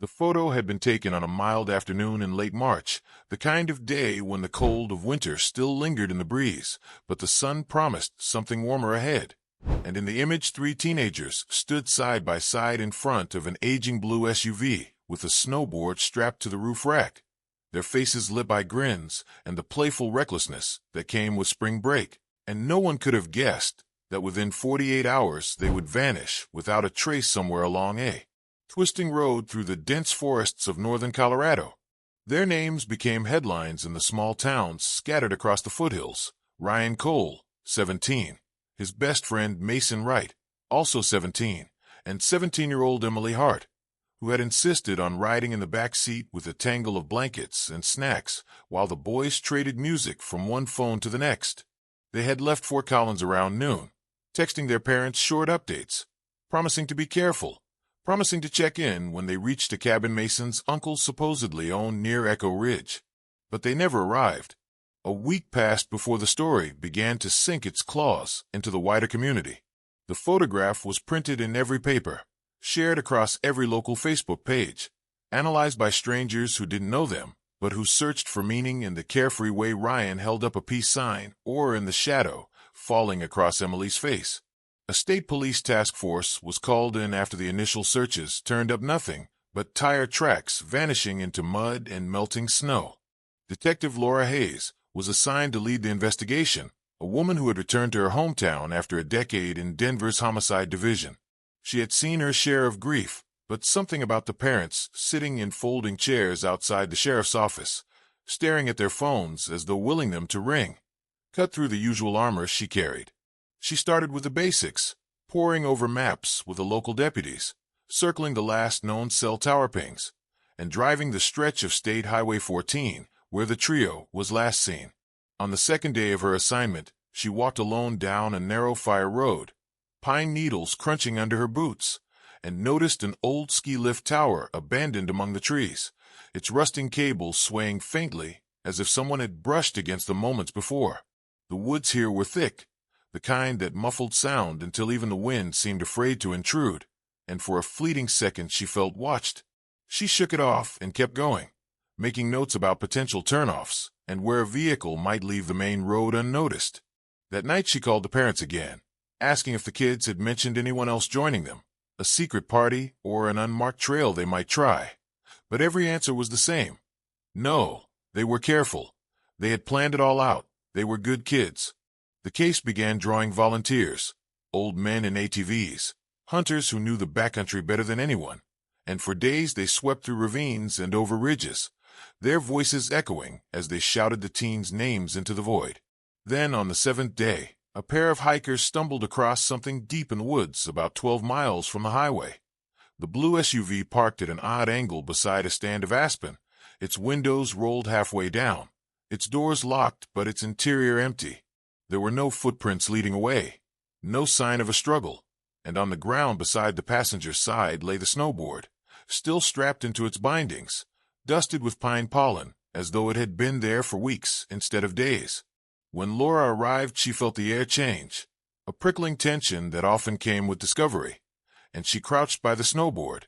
The photo had been taken on a mild afternoon in late March, the kind of day when the cold of winter still lingered in the breeze, but the sun promised something warmer ahead. And in the image, three teenagers stood side by side in front of an aging blue SUV with a snowboard strapped to the roof rack, their faces lit by grins and the playful recklessness that came with spring break. And no one could have guessed that within 48 hours they would vanish without a trace somewhere along a twisting road through the dense forests of northern Colorado. Their names became headlines in the small towns scattered across the foothills. Ryan Cole, 17, his best friend Mason Wright, also 17, and 17-year-old Emily Hart, who had insisted on riding in the back seat with a tangle of blankets and snacks while the boys traded music from one phone to the next. They had left Fort Collins around noon, texting their parents short updates, promising to be careful, promising to check in when they reached a cabin Mason's uncle supposedly owned near Echo Ridge. But they never arrived. A week passed before the story began to sink its claws into the wider community. The photograph was printed in every paper, shared across every local Facebook page, analyzed by strangers who didn't know them, but who searched for meaning in the carefree way Ryan held up a peace sign or in the shadow falling across Emily's face. A state police task force was called in after the initial searches turned up nothing but tire tracks vanishing into mud and melting snow. Detective Laura Hayes was assigned to lead the investigation, a woman who had returned to her hometown after a decade in Denver's homicide division. She had seen her share of grief, but something about the parents sitting in folding chairs outside the sheriff's office, staring at their phones as though willing them to ring, cut through the usual armor she carried. She started with the basics, poring over maps with the local deputies, circling the last known cell tower pings, and driving the stretch of State Highway 14 where the trio was last seen. On the second day of her assignment, she walked alone down a narrow fire road, pine needles crunching under her boots, and noticed an old ski lift tower abandoned among the trees, its rusting cables swaying faintly as if someone had brushed against them moments before. The woods here were thick, the kind that muffled sound until even the wind seemed afraid to intrude, and for a fleeting second she felt watched. She shook it off and kept going, making notes about potential turnoffs and where a vehicle might leave the main road unnoticed. That night she called the parents again, asking if the kids had mentioned anyone else joining them, a secret party or an unmarked trail they might try. But every answer was the same. No, they were careful. They had planned it all out. They were good kids. The case began drawing volunteers, old men in ATVs, hunters who knew the backcountry better than anyone, and for days they swept through ravines and over ridges, their voices echoing as they shouted the teens' names into the void. Then, on the seventh day, a pair of hikers stumbled across something deep in the woods about 12 miles from the highway. The blue SUV parked at an odd angle beside a stand of aspen, its windows rolled halfway down, its doors locked but its interior empty. There were no footprints leading away, no sign of a struggle, and on the ground beside the passenger's side lay the snowboard, still strapped into its bindings, dusted with pine pollen, as though it had been there for weeks instead of days. When Laura arrived, she felt the air change, a prickling tension that often came with discovery, and she crouched by the snowboard,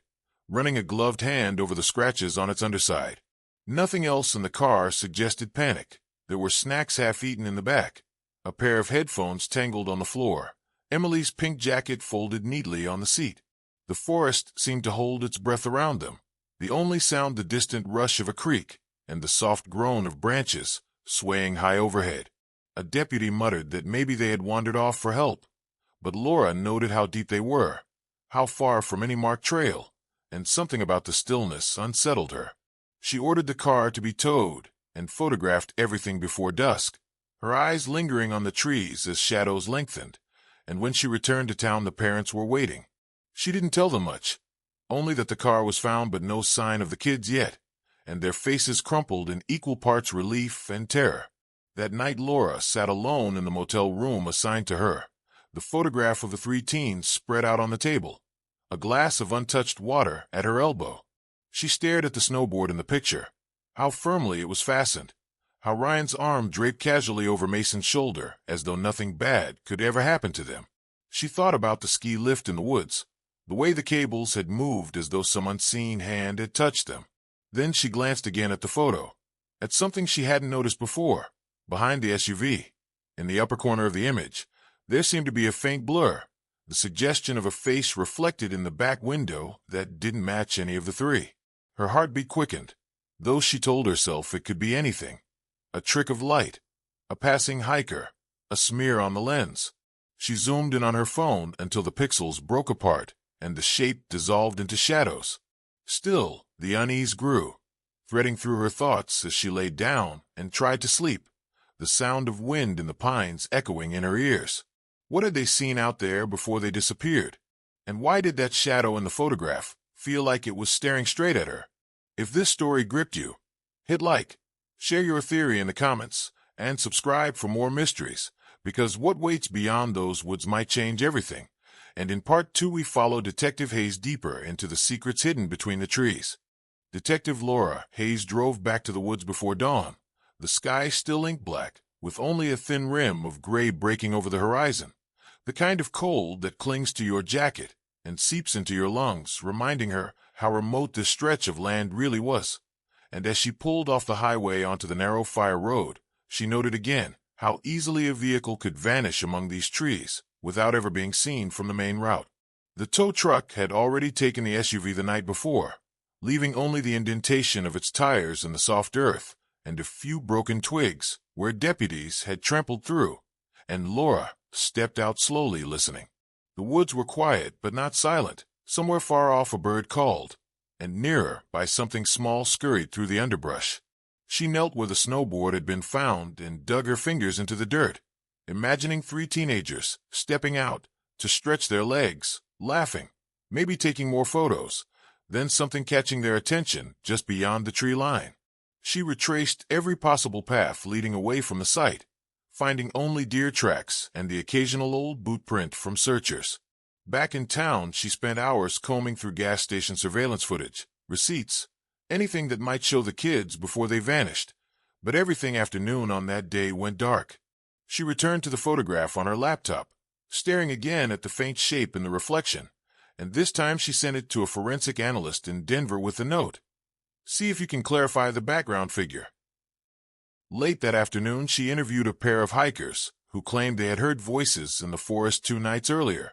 running a gloved hand over the scratches on its underside. Nothing else in the car suggested panic. There were snacks half-eaten in the back, a pair of headphones tangled on the floor, Emily's pink jacket folded neatly on the seat. The forest seemed to hold its breath around them, the only sound the distant rush of a creek and the soft groan of branches swaying high overhead. A deputy muttered that maybe they had wandered off for help, but Laura noted how deep they were, how far from any marked trail, and something about the stillness unsettled her. She ordered the car to be towed and photographed everything before dusk, her eyes lingering on the trees as shadows lengthened, and when she returned to town the parents were waiting. She didn't tell them much, only that the car was found but no sign of the kids yet, and their faces crumpled in equal parts relief and terror. That night Laura sat alone in the motel room assigned to her, the photograph of the three teens spread out on the table, a glass of untouched water at her elbow. She stared at the snowboard in the picture, how firmly it was fastened, how Ryan's arm draped casually over Mason's shoulder as though nothing bad could ever happen to them. She thought about the ski lift in the woods, the way the cables had moved as though some unseen hand had touched them. Then she glanced again at the photo, at something she hadn't noticed before. Behind the SUV, in the upper corner of the image, there seemed to be a faint blur, the suggestion of a face reflected in the back window that didn't match any of the three. Her heartbeat quickened, though she told herself it could be anything. A trick of light, a passing hiker, a smear on the lens. She zoomed in on her phone until the pixels broke apart and the shape dissolved into shadows. Still, the unease grew, threading through her thoughts as she lay down and tried to sleep, the sound of wind in the pines echoing in her ears. What had they seen out there before they disappeared? And why did that shadow in the photograph feel like it was staring straight at her? If this story gripped you, hit like, share your theory in the comments, and subscribe for more mysteries, because what waits beyond those woods might change everything. And in part 2 we follow Detective Hayes deeper into the secrets hidden between the trees. Detective Laura Hayes drove back to the woods before dawn, the sky still ink black, with only a thin rim of gray breaking over the horizon, the kind of cold that clings to your jacket and seeps into your lungs, reminding her how remote this stretch of land really was. And as she pulled off the highway onto the narrow fire road, she noted again how easily a vehicle could vanish among these trees without ever being seen from the main route. The tow truck had already taken the SUV the night before, leaving only the indentation of its tires in the soft earth and a few broken twigs where deputies had trampled through, and Laura stepped out slowly, listening. The woods were quiet but not silent. Somewhere far off a bird called, and nearer by something small scurried through the underbrush. She knelt where the snowboard had been found and dug her fingers into the dirt, imagining 3 teenagers stepping out to stretch their legs, laughing, maybe taking more photos, then something catching their attention just beyond the tree line. She retraced every possible path leading away from the site, finding only deer tracks and the occasional old boot print from searchers. Back in town, she spent hours combing through gas station surveillance footage, receipts, anything that might show the kids before they vanished. But everything after noon on that day went dark. She returned to the photograph on her laptop, staring again at the faint shape in the reflection, and this time she sent it to a forensic analyst in Denver with a note. See if you can clarify the background figure. Late that afternoon, she interviewed a pair of hikers who claimed they had heard voices in the forest 2 nights earlier,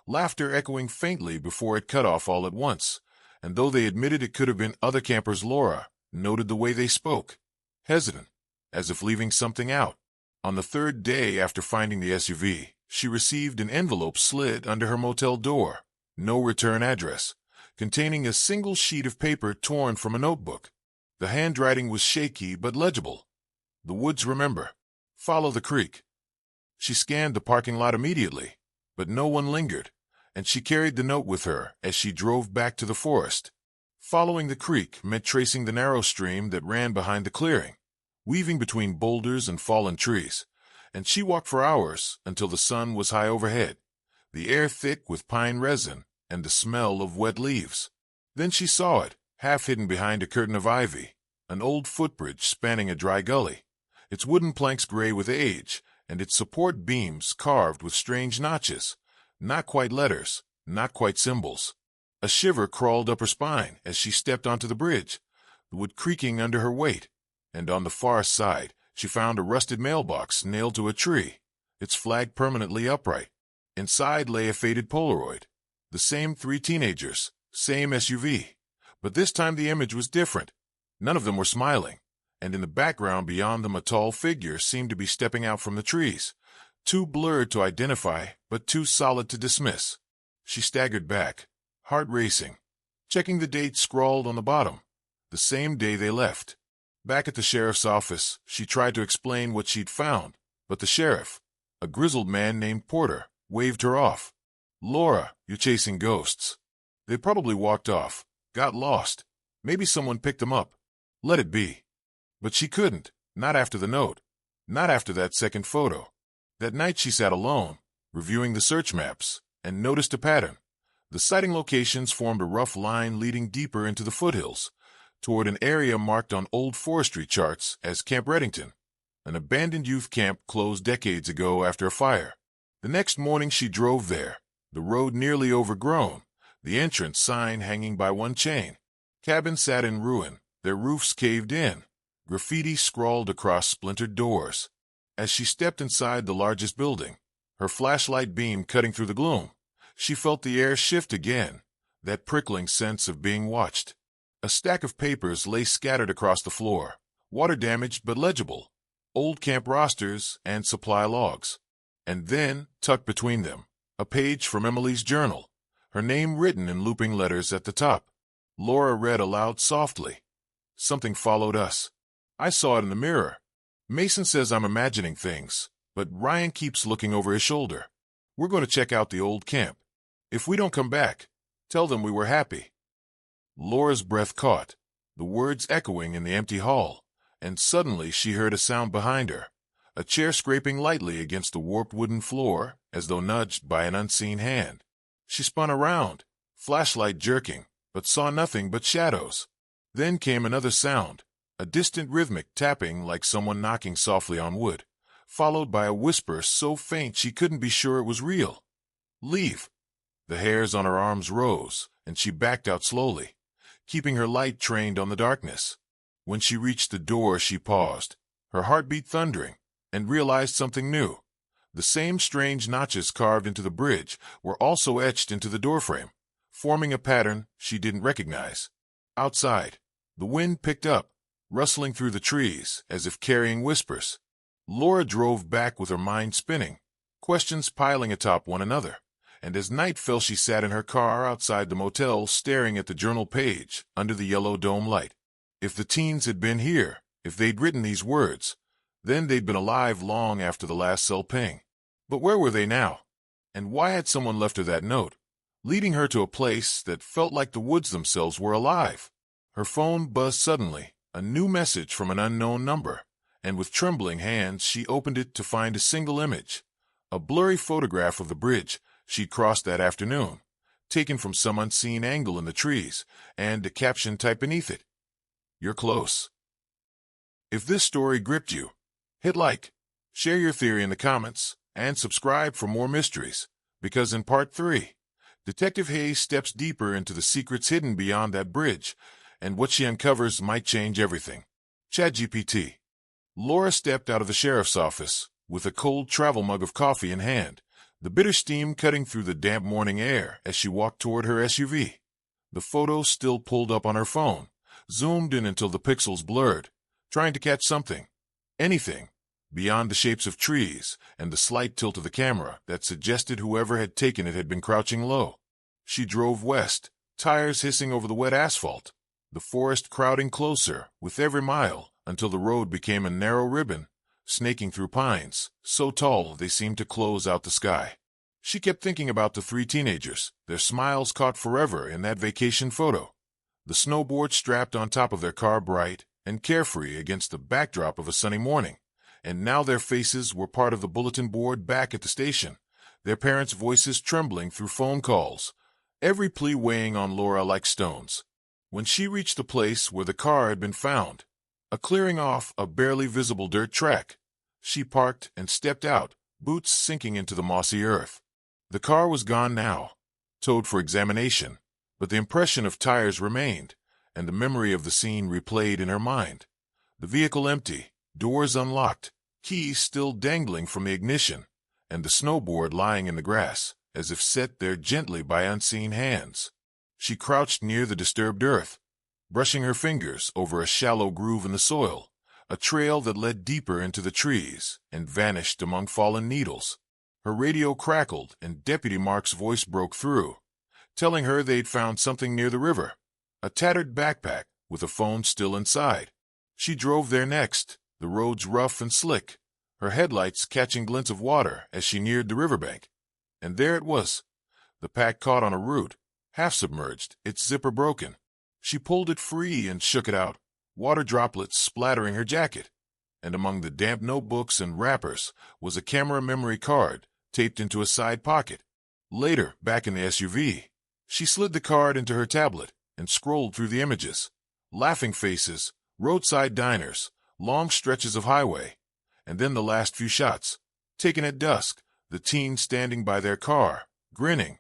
laughter echoing faintly before it cut off all at once, and though they admitted it could have been other campers, Laura noted the way they spoke, hesitant, as if leaving something out. On the 3rd day after finding the SUV, she received an envelope slid under her motel door, no return address, containing a single sheet of paper torn from a notebook. The handwriting was shaky but legible. The woods remember. Follow the creek. She scanned the parking lot immediately, but no one lingered, and she carried the note with her as she drove back to the forest. Following the creek meant tracing the narrow stream that ran behind the clearing, weaving between boulders and fallen trees, and she walked for hours until the sun was high overhead, the air thick with pine resin and the smell of wet leaves. Then she saw it, half hidden behind a curtain of ivy, an old footbridge spanning a dry gully, its wooden planks gray with age, and its support beams carved with strange notches, not quite letters, not quite symbols. A shiver crawled up her spine as she stepped onto the bridge, the wood creaking under her weight, and on the far side she found a rusted mailbox nailed to a tree, its flag permanently upright. Inside lay a faded Polaroid, the same 3 teenagers, same SUV, but this time the image was different. None of them were smiling, and in the background beyond them a tall figure seemed to be stepping out from the trees, too blurred to identify but too solid to dismiss. She staggered back, heart racing, checking the date scrawled on the bottom, the same day they left. Back at the sheriff's office, she tried to explain what she'd found, but the sheriff, a grizzled man named Porter, waved her off. "Laura, you're chasing ghosts. They probably walked off, got lost. Maybe someone picked them up. Let it be." But she couldn't, not after the note, not after that second photo. That night she sat alone, reviewing the search maps, and noticed a pattern. The sighting locations formed a rough line leading deeper into the foothills, toward an area marked on old forestry charts as Camp Reddington, an abandoned youth camp closed decades ago after a fire. The next morning she drove there, the road nearly overgrown, the entrance sign hanging by one chain. Cabins sat in ruin, their roofs caved in. Graffiti scrawled across splintered doors. As she stepped inside the largest building, her flashlight beam cutting through the gloom, she felt the air shift again, that prickling sense of being watched. A stack of papers lay scattered across the floor, water-damaged but legible, old camp rosters and supply logs. And then, tucked between them, a page from Emily's journal, her name written in looping letters at the top. Laura read aloud softly. "Something followed us. I saw it in the mirror. Mason says I'm imagining things, but Ryan keeps looking over his shoulder. We're going to check out the old camp. If we don't come back, tell them we were happy." Laura's breath caught, the words echoing in the empty hall, and suddenly she heard a sound behind her, a chair scraping lightly against the warped wooden floor as though nudged by an unseen hand. She spun around, flashlight jerking, but saw nothing but shadows. Then came another sound, a distant rhythmic tapping like someone knocking softly on wood, followed by a whisper so faint she couldn't be sure it was real. "Leave." The hairs on her arms rose, and she backed out slowly, keeping her light trained on the darkness. When she reached the door, she paused, her heartbeat thundering, and realized something new. The same strange notches carved into the bridge were also etched into the doorframe, forming a pattern she didn't recognize. Outside, the wind picked up, rustling through the trees as if carrying whispers. Laura drove back with her mind spinning, questions piling atop one another, and as night fell she sat in her car outside the motel staring at the journal page under the yellow dome light. If the teens had been here, if they'd written these words, then they'd been alive long after the last cell ping. But where were they now? And why had someone left her that note, leading her to a place that felt like the woods themselves were alive? Her phone buzzed suddenly, a new message from an unknown number, and with trembling hands she opened it to find a single image, a blurry photograph of the bridge she'd crossed that afternoon, taken from some unseen angle in the trees, and a caption typed beneath it, "You're close." If this story gripped you, hit like, share your theory in the comments, and subscribe for more mysteries, because in Part 3, Detective Hayes steps deeper into the secrets hidden beyond that bridge, and what she uncovers might change everything. ChatGPT. Laura stepped out of the sheriff's office, with a cold travel mug of coffee in hand, the bitter steam cutting through the damp morning air as she walked toward her SUV. The photo still pulled up on her phone, zoomed in until the pixels blurred, trying to catch something, anything, beyond the shapes of trees and the slight tilt of the camera that suggested whoever had taken it had been crouching low. She drove west, tires hissing over the wet asphalt, the forest crowding closer with every mile until the road became a narrow ribbon, snaking through pines, so tall they seemed to close out the sky. She kept thinking about the three teenagers, their smiles caught forever in that vacation photo, the snowboard strapped on top of their car bright and carefree against the backdrop of a sunny morning. And now their faces were part of the bulletin board back at the station, their parents' voices trembling through phone calls, every plea weighing on Laura like stones. When she reached the place where the car had been found, a clearing off a barely visible dirt track, she parked and stepped out, boots sinking into the mossy earth. The car was gone now, towed for examination, but the impression of tires remained, and the memory of the scene replayed in her mind. The vehicle empty, doors unlocked, keys still dangling from the ignition, and the snowboard lying in the grass, as if set there gently by unseen hands. She crouched near the disturbed earth, brushing her fingers over a shallow groove in the soil, a trail that led deeper into the trees and vanished among fallen needles. Her radio crackled, and Deputy Mark's voice broke through, telling her they'd found something near the river, a tattered backpack with a phone still inside. She drove there next, the roads rough and slick, her headlights catching glints of water as she neared the riverbank. And there it was, the pack caught on a root, half submerged, its zipper broken. She pulled it free and shook it out, water droplets splattering her jacket. And among the damp notebooks and wrappers was a camera memory card taped into a side pocket. Later, back in the SUV, she slid the card into her tablet and scrolled through the images. Laughing faces, roadside diners, long stretches of highway, and then the last few shots, taken at dusk, the teens standing by their car, grinning,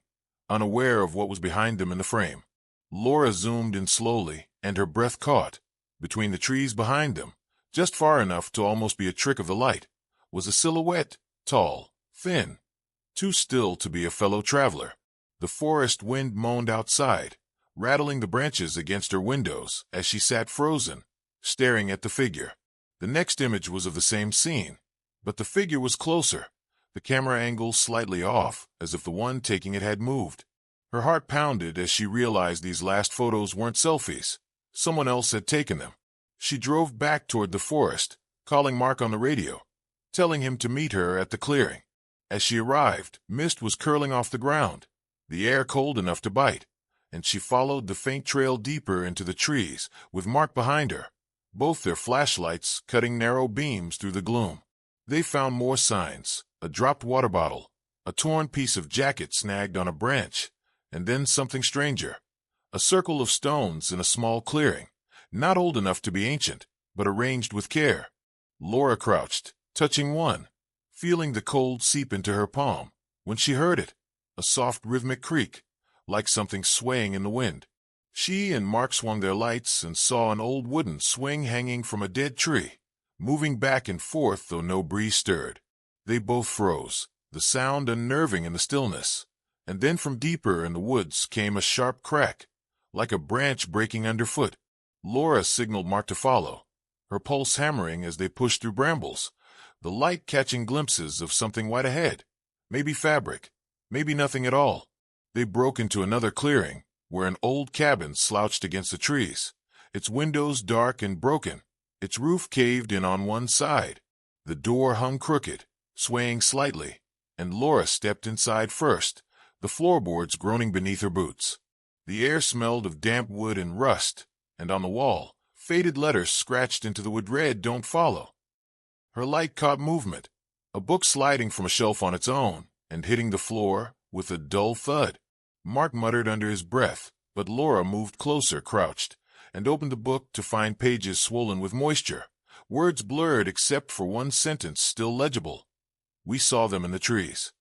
unaware of what was behind them in the frame. Laura zoomed in slowly, and her breath caught. Between the trees behind them, just far enough to almost be a trick of the light, was a silhouette, tall, thin, too still to be a fellow traveler. The forest wind moaned outside, rattling the branches against her windows as she sat frozen, staring at the figure. The next image was of the same scene, but the figure was closer, the camera angle slightly off, as if the one taking it had moved. Her heart pounded as she realized these last photos weren't selfies. Someone else had taken them. She drove back toward the forest, calling Mark on the radio, telling him to meet her at the clearing. As she arrived, mist was curling off the ground, the air cold enough to bite, and she followed the faint trail deeper into the trees, with Mark behind her, both their flashlights cutting narrow beams through the gloom. They found more signs, a dropped water bottle, a torn piece of jacket snagged on a branch, and then something stranger, a circle of stones in a small clearing, not old enough to be ancient, but arranged with care. Laura crouched, touching one, feeling the cold seep into her palm, when she heard it, a soft rhythmic creak, like something swaying in the wind. She and Mark swung their lights and saw an old wooden swing hanging from a dead tree, moving back and forth though no breeze stirred. They both froze, the sound unnerving in the stillness, and then from deeper in the woods came a sharp crack, like a branch breaking underfoot. Laura signaled Mark to follow, her pulse hammering as they pushed through brambles, the light catching glimpses of something white ahead, maybe fabric, maybe nothing at all. They broke into another clearing, where an old cabin slouched against the trees, its windows dark and broken, its roof caved in on one side. The door hung crooked, swaying slightly, and Laura stepped inside first, the floorboards groaning beneath her boots. The air smelled of damp wood and rust, and on the wall, faded letters scratched into the wood read, "Don't follow." Her light caught movement, a book sliding from a shelf on its own, and hitting the floor with a dull thud. Mark muttered under his breath, but Laura moved closer, crouched, and opened the book to find pages swollen with moisture, words blurred except for one sentence still legible. "We saw them in the trees."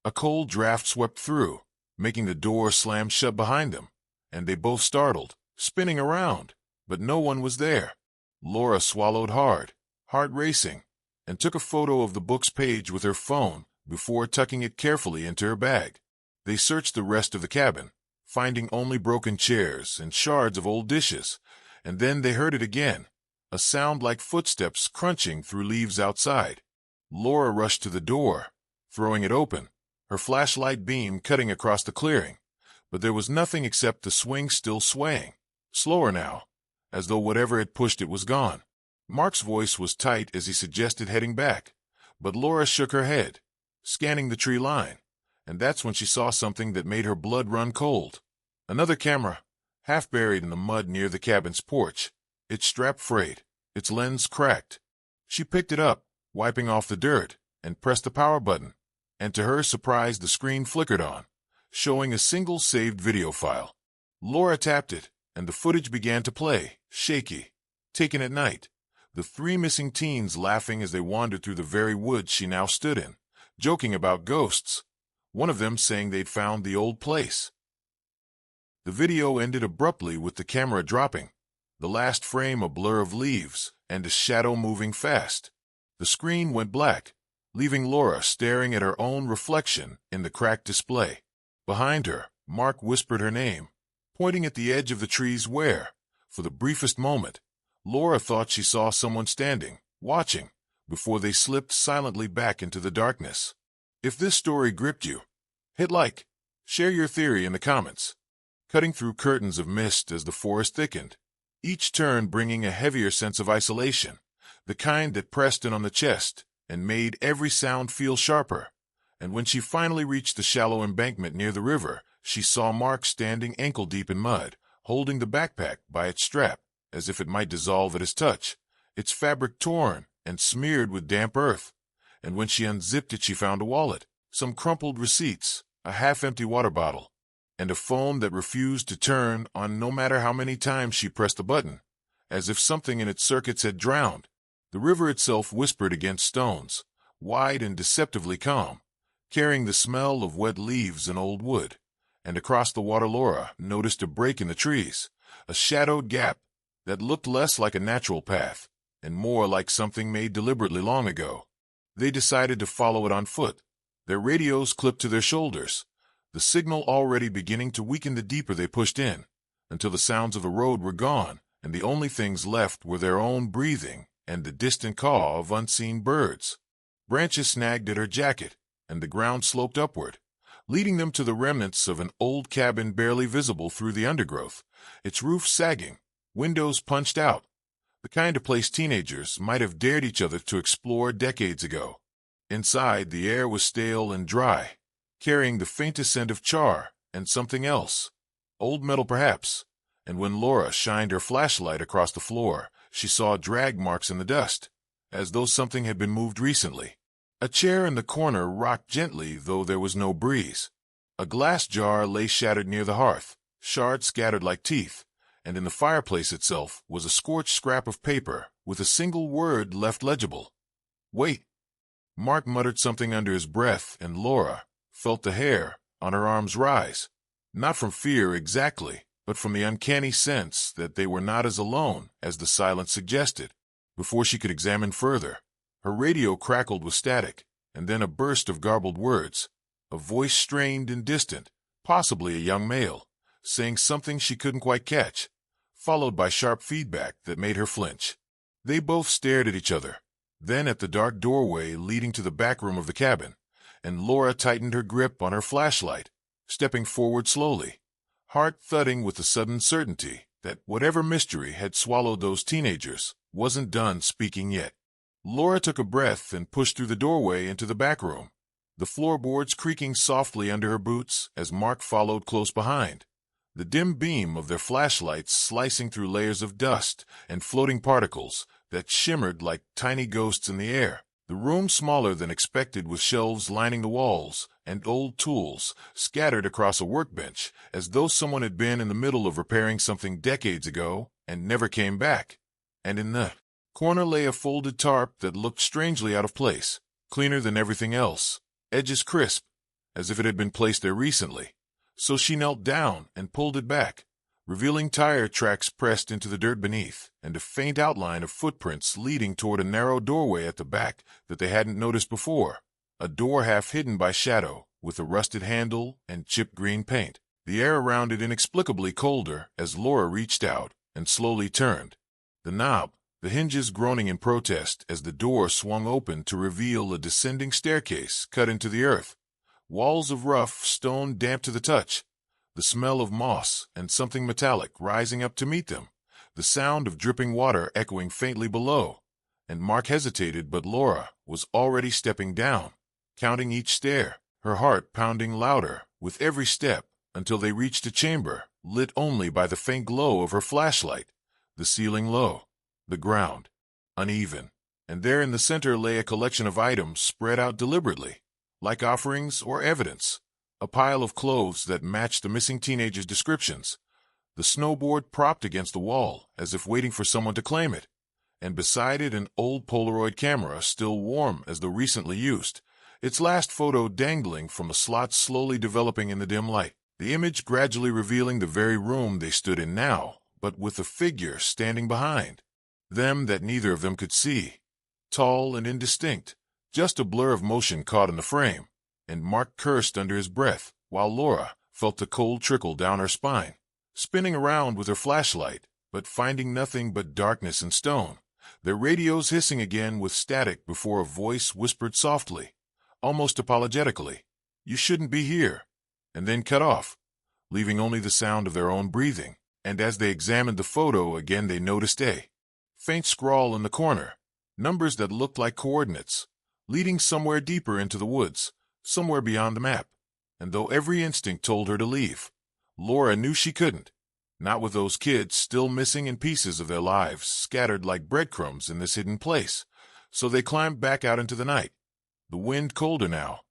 A cold draft swept through, making the door slam shut behind them, and they both startled, spinning around, but no one was there. Laura swallowed hard, heart racing, and took a photo of the book's page with her phone before tucking it carefully into her bag. They searched the rest of the cabin, finding only broken chairs and shards of old dishes, and then they heard it again, a sound like footsteps crunching through leaves outside. Laura rushed to the door, throwing it open, her flashlight beam cutting across the clearing, but there was nothing except the swing still swaying, slower now, as though whatever had pushed it was gone. Mark's voice was tight as he suggested heading back, but Laura shook her head, scanning the tree line, and that's when she saw something that made her blood run cold. Another camera, half buried in the mud near the cabin's porch, its strap frayed, its lens cracked. She picked it up, wiping off the dirt, and pressed the power button, and to her surprise the screen flickered on, showing a single saved video file. Laura tapped it, and the footage began to play, shaky, taken at night, the three missing teens laughing as they wandered through the very woods she now stood in, joking about ghosts, one of them saying they'd found the old place. The video ended abruptly with the camera dropping, the last frame a blur of leaves and a shadow moving fast. The screen went black, leaving Laura staring at her own reflection in the cracked display. Behind her, Mark whispered her name, pointing at the edge of the trees where, for the briefest moment, Laura thought she saw someone standing, watching, before they slipped silently back into the darkness. If this story gripped you, hit like, share your theory in the comments. Cutting through curtains of mist as the forest thickened, each turn bringing a heavier sense of isolation, the kind that pressed in on the chest and made every sound feel sharper. And when she finally reached the shallow embankment near the river, she saw Mark standing ankle-deep in mud, holding the backpack by its strap, as if it might dissolve at his touch, its fabric torn and smeared with damp earth. And when she unzipped it, she found a wallet, some crumpled receipts, a half-empty water bottle, and a phone that refused to turn on no matter how many times she pressed the button, as if something in its circuits had drowned. The river itself whispered against stones, wide and deceptively calm, carrying the smell of wet leaves and old wood. And across the water Laura noticed a break in the trees, a shadowed gap that looked less like a natural path and more like something made deliberately long ago. They decided to follow it on foot, their radios clipped to their shoulders, the signal already beginning to weaken the deeper they pushed in, until the sounds of the road were gone and the only things left were their own breathing and the distant caw of unseen birds. Branches snagged at her jacket, and the ground sloped upward, leading them to the remnants of an old cabin barely visible through the undergrowth, its roof sagging, windows punched out, the kind of place teenagers might have dared each other to explore decades ago. Inside, the air was stale and dry, carrying the faintest scent of char and something else, old metal perhaps, and when Laura shined her flashlight across the floor, she saw drag marks in the dust, as though something had been moved recently. A chair in the corner rocked gently, though there was no breeze. A glass jar lay shattered near the hearth, shards scattered like teeth, and in the fireplace itself was a scorched scrap of paper with a single word left legible. "Wait." Mark muttered something under his breath, and Laura felt the hair on her arms rise, not from fear exactly, but from the uncanny sense that they were not as alone as the silence suggested. Before she could examine further, her radio crackled with static, and then a burst of garbled words, a voice strained and distant, possibly a young male, saying something she couldn't quite catch, followed by sharp feedback that made her flinch. They both stared at each other, then at the dark doorway leading to the back room of the cabin, and Laura tightened her grip on her flashlight, stepping forward slowly, heart thudding with the sudden certainty that whatever mystery had swallowed those teenagers wasn't done speaking yet. Laura took a breath and pushed through the doorway into the back room, the floorboards creaking softly under her boots as Mark followed close behind, the dim beam of their flashlights slicing through layers of dust and floating particles that shimmered like tiny ghosts in the air. The room smaller than expected, with shelves lining the walls and old tools scattered across a workbench, as though someone had been in the middle of repairing something decades ago and never came back. And in the corner lay a folded tarp that looked strangely out of place, cleaner than everything else, edges crisp, as if it had been placed there recently. So she knelt down and pulled it back, revealing tire tracks pressed into the dirt beneath, and a faint outline of footprints leading toward a narrow doorway at the back that they hadn't noticed before, a door half hidden by shadow, with a rusted handle and chipped green paint, the air around it inexplicably colder as Laura reached out and slowly turned the knob, the hinges groaning in protest as the door swung open to reveal a descending staircase cut into the earth, walls of rough stone damp to the touch, the smell of moss and something metallic rising up to meet them, the sound of dripping water echoing faintly below. And Mark hesitated, but Laura was already stepping down, counting each stair, her heart pounding louder with every step, until they reached a chamber lit only by the faint glow of her flashlight, the ceiling low, the ground uneven, and there in the center lay a collection of items spread out deliberately, like offerings or evidence. A pile of clothes that matched the missing teenager's descriptions, the snowboard propped against the wall as if waiting for someone to claim it, and beside it an old Polaroid camera still warm as though recently used, its last photo dangling from a slot slowly developing in the dim light, the image gradually revealing the very room they stood in now, but with a figure standing behind them that neither of them could see, tall and indistinct, just a blur of motion caught in the frame. And Mark cursed under his breath, while Laura felt the cold trickle down her spine, spinning around with her flashlight, but finding nothing but darkness and stone, their radios hissing again with static before a voice whispered softly, almost apologetically, "You shouldn't be here," and then cut off, leaving only the sound of their own breathing. And as they examined the photo again, they noticed a faint scrawl in the corner, numbers that looked like coordinates, leading somewhere deeper into the woods, somewhere beyond the map, and though every instinct told her to leave, Laura knew she couldn't, not with those kids still missing and pieces of their lives scattered like breadcrumbs in this hidden place. So they climbed back out into the night, the wind colder now,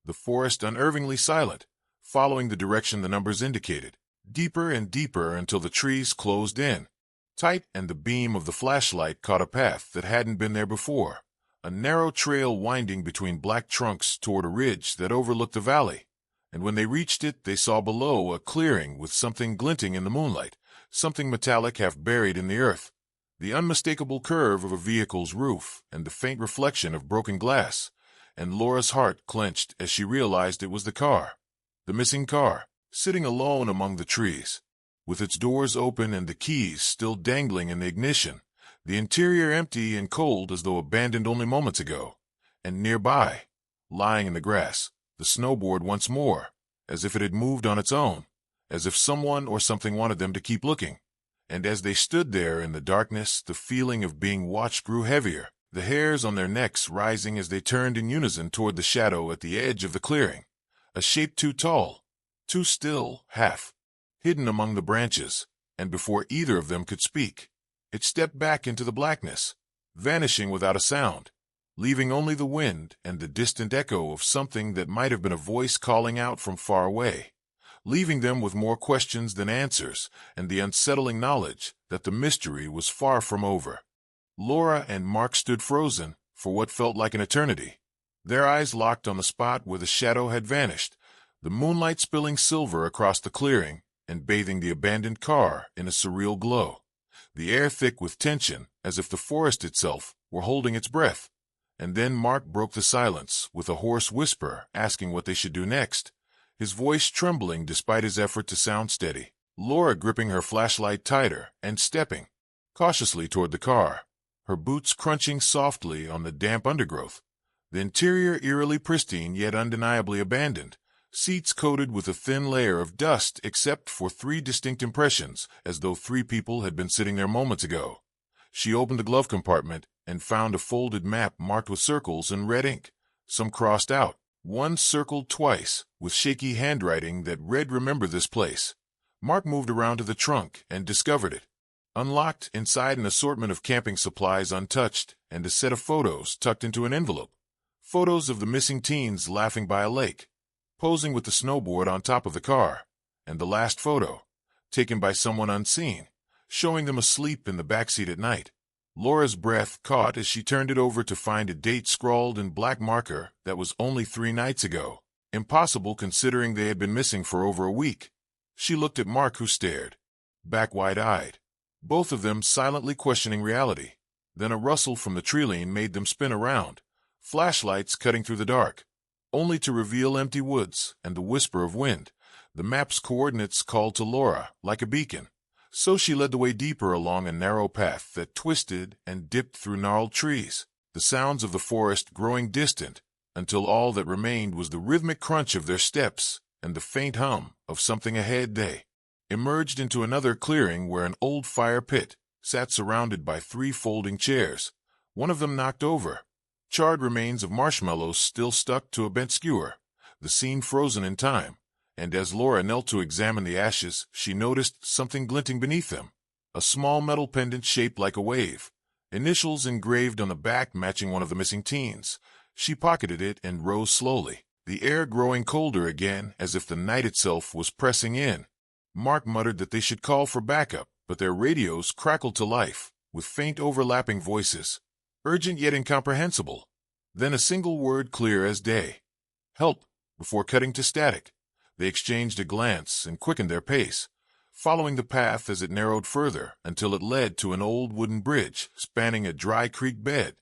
the forest unervingly silent, following the direction the numbers indicated, deeper and deeper until the trees closed in tight and the beam of the flashlight caught a path that hadn't been there before, a narrow trail winding between black trunks toward a ridge that overlooked the valley. And when they reached it, they saw below a clearing with something glinting in the moonlight, something metallic half buried in the earth. The unmistakable curve of a vehicle's roof and the faint reflection of broken glass, and Laura's heart clenched as she realized it was the car. The missing car, sitting alone among the trees, with its doors open and the keys still dangling in the ignition, the interior empty and cold as though abandoned only moments ago. And nearby, lying in the grass, the snowboard once more, as if it had moved on its own, as if someone or something wanted them to keep looking. And as they stood there in the darkness, the feeling of being watched grew heavier, the hairs on their necks rising as they turned in unison toward the shadow at the edge of the clearing, a shape too tall, too still, half hidden among the branches, and before either of them could speak, it stepped back into the blackness, vanishing without a sound, leaving only the wind and the distant echo of something that might have been a voice calling out from far away, leaving them with more questions than answers and the unsettling knowledge that the mystery was far from over. Laura and Mark stood frozen for what felt like an eternity, their eyes locked on the spot where the shadow had vanished, the moonlight spilling silver across the clearing and bathing the abandoned car in a surreal glow, the air thick with tension as if the forest itself were holding its breath. And then Mark broke the silence with a hoarse whisper asking what they should do next, his voice trembling despite his effort to sound steady. Laura gripping her flashlight tighter and stepping cautiously toward the car, her boots crunching softly on the damp undergrowth, the interior eerily pristine yet undeniably abandoned, seats coated with a thin layer of dust except for 3 distinct impressions, as though 3 people had been sitting there moments ago. She opened the glove compartment and found a folded map marked with circles in red ink, some crossed out, one circled twice, with shaky handwriting that read "Remember this place." Mark moved around to the trunk and discovered it, unlocked inside an assortment of camping supplies untouched and a set of photos tucked into an envelope. Photos of the missing teens laughing by a lake, posing with the snowboard on top of the car, and the last photo, taken by someone unseen, showing them asleep in the backseat at night. Laura's breath caught as she turned it over to find a date scrawled in black marker that was only 3 nights ago, impossible considering they had been missing for over a week. She looked at Mark, who stared, back wide-eyed, both of them silently questioning reality. Then a rustle from the tree-line made them spin around, flashlights cutting through the dark, only to reveal empty woods and the whisper of wind. The map's coordinates called to Laura like a beacon, so she led the way deeper along a narrow path that twisted and dipped through gnarled trees, the sounds of the forest growing distant, until all that remained was the rhythmic crunch of their steps and the faint hum of something ahead. They emerged into another clearing where an old fire pit sat surrounded by 3 folding chairs, one of them knocked over, charred remains of marshmallows still stuck to a bent skewer, the scene frozen in time. And as Laura knelt to examine the ashes, she noticed something glinting beneath them, a small metal pendant shaped like a wave, initials engraved on the back matching one of the missing teens. She pocketed it and rose slowly, the air growing colder again as if the night itself was pressing in. Mark muttered that they should call for backup, but their radios crackled to life, with faint overlapping voices, urgent yet incomprehensible. Then a single word clear as day, "Help," before cutting to static. They exchanged a glance and quickened their pace, following the path as it narrowed further until it led to an old wooden bridge spanning a dry creek bed,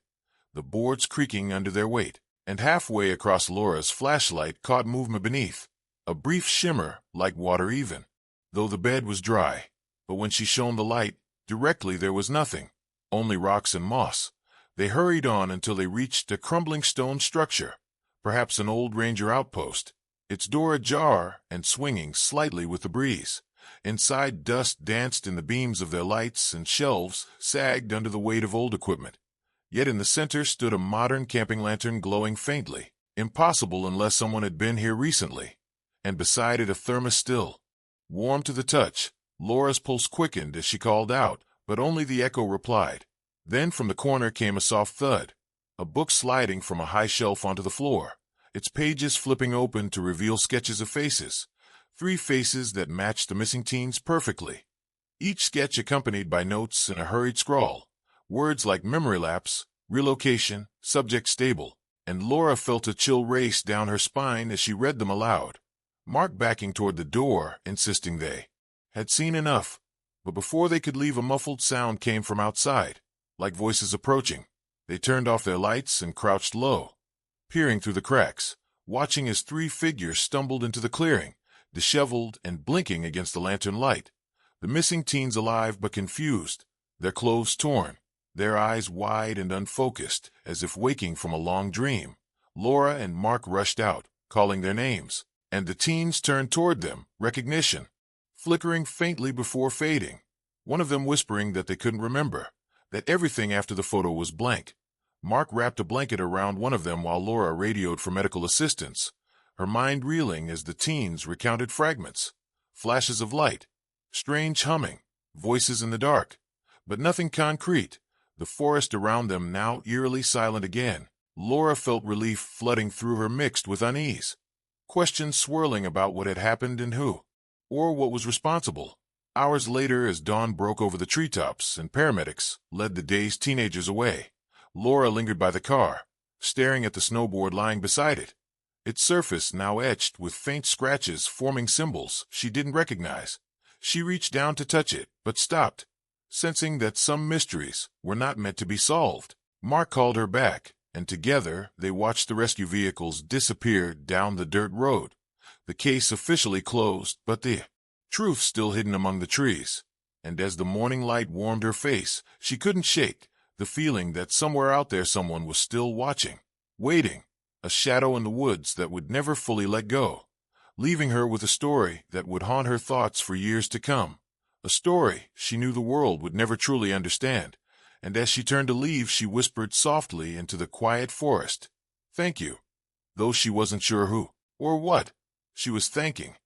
the boards creaking under their weight. And halfway across, Laura's flashlight caught movement beneath, a brief shimmer like water even, though the bed was dry. But when she shone the light, directly there was nothing, only rocks and moss. They hurried on until they reached a crumbling stone structure, perhaps an old ranger outpost, its door ajar and swinging slightly with the breeze. Inside, dust danced in the beams of their lights and shelves sagged under the weight of old equipment. Yet in the center stood a modern camping lantern glowing faintly, impossible unless someone had been here recently. And beside it a thermos still, warm to the touch. Laura's pulse quickened as she called out, but only the echo replied. Then from the corner came a soft thud, a book sliding from a high shelf onto the floor, its pages flipping open to reveal sketches of faces, 3 faces that matched the missing teens perfectly, each sketch accompanied by notes and a hurried scrawl, words like memory lapse, relocation, subject stable, and Laura felt a chill race down her spine as she read them aloud. Mark backing toward the door, insisting they had seen enough. But before they could leave, a muffled sound came from outside, like voices approaching. They turned off their lights and crouched low, peering through the cracks, watching as three figures stumbled into the clearing, disheveled and blinking against the lantern light. The missing teens alive but confused, their clothes torn, their eyes wide and unfocused, as if waking from a long dream. Laura and Mark rushed out, calling their names, and the teens turned toward them, recognition flickering faintly before fading. One of them whispering that they couldn't remember, that everything after the photo was blank. Mark wrapped a blanket around one of them while Laura radioed for medical assistance, her mind reeling as the teens recounted fragments, flashes of light, strange humming, voices in the dark, but nothing concrete. The forest around them now eerily silent again. Laura felt relief flooding through her mixed with unease, questions swirling about what had happened and who, or what was responsible. Hours later, as dawn broke over the treetops and paramedics led the dazed teenagers away, Laura lingered by the car, staring at the snowboard lying beside it, its surface now etched with faint scratches forming symbols she didn't recognize. She reached down to touch it, but stopped, sensing that some mysteries were not meant to be solved. Mark called her back, and together they watched the rescue vehicles disappear down the dirt road. The case officially closed, but the truth still hidden among the trees. And as the morning light warmed her face, she couldn't shake the feeling that somewhere out there someone was still watching, waiting, a shadow in the woods that would never fully let go, leaving her with a story that would haunt her thoughts for years to come. A story she knew the world would never truly understand, and as she turned to leave, she whispered softly into the quiet forest, "Thank you," though she wasn't sure who or what she was thanking.